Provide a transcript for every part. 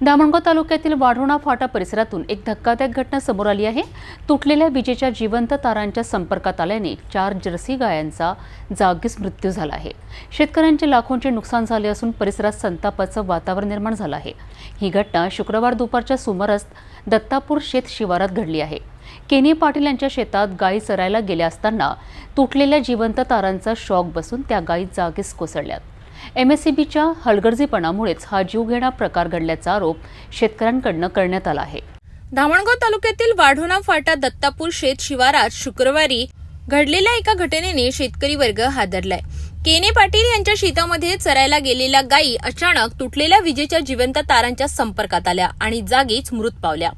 धामणगाव तालुक्यातील वाढोणा फाटा परिसरातून एक धक्कादायक घटना समोर आली आहे। तुटलेल्या विजेच्या जिवंत तारांच्या संपर्कात आल्याने 4 जर्सी गायांचा जागीच मृत्यू झाला आहे। शेतकऱ्यांचे लाखोंचे नुकसान झाले असून परिसरात संतापाचं वातावरण निर्माण झालं आहे। ही घटना शुक्रवार दुपारच्या सुमारास दत्तापूर शेत शिवारात घडली आहे। केनी पाटील यांच्या शेतात गायी चरायला गेल्या असताना तुटलेल्या जिवंत तारांचा शॉक बसून त्या गायी जागीच कोसळल्यात। एमएससीबीच्या हलगर्जीपणामुळेच हा जीवघेणा प्रकार घडल्याचा आरोप शेतकऱ्यांकडून करण्यात आला आहे। धामणगाव तालुक्यातील वाढोणा फाटा दत्तापूर शेत शिवारात शुक्रवारी घडलेल्या एका घटनेने शेतकरी वर्ग हादरलाय। केने पाटील यांच्या शेतामध्ये चरायला गेलेल्या गायी अचानक तुटलेल्या विजेच्या जिवंत तारांच्या संपर्कात आल्या आणि जागीच मृत पावल्या।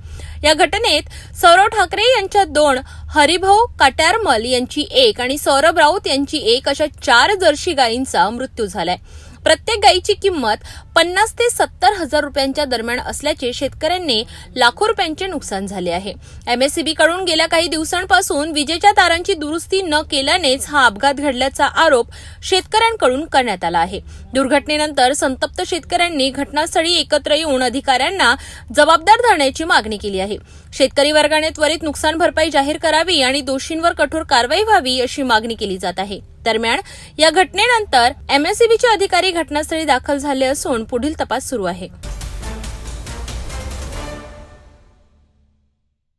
या घटनेत सौरव ठाकरे यांच्या 2, हरिभाऊ काट्यारमल यांची 1 आणि सौरभ राऊत यांची 1 अशा 4 जर्सी गायींचा मृत्यू झालाय। प्रत्येक गायीची किंमत 50 ते 70 हजार रुपयांच्या दरम्यान असल्याचे शेतकऱ्यांनी लाखो रुपयांचे नुकसान झाले आहे। एमएससीबी कडून गेल्या काही दिवसांपासून विजेच्या तारांची दुरुस्ती न केल्यानेच हा अपघात घडल्याचा आरोप शेतकऱ्यांकडून करण्यात आला आहे। दुर्घटनेनंतर संतप्त शेतकऱ्यांनी घटनास्थळी एकत्र येऊन अधिकाऱ्यांना जबाबदार धरण्याची मागणी केली आहे। शेतकरी वर्गाने त्वरित नुकसान भरपाई जाहीर करावी आणि दोषींवर कठोर कारवाई व्हावी अशी मागणी केली जात आहे। दरम्यान या घटनेनंतर एमएससीबीचे अधिकारी घटनास्थळी दाखल झाले असून पुढील तपास सुरू आहे।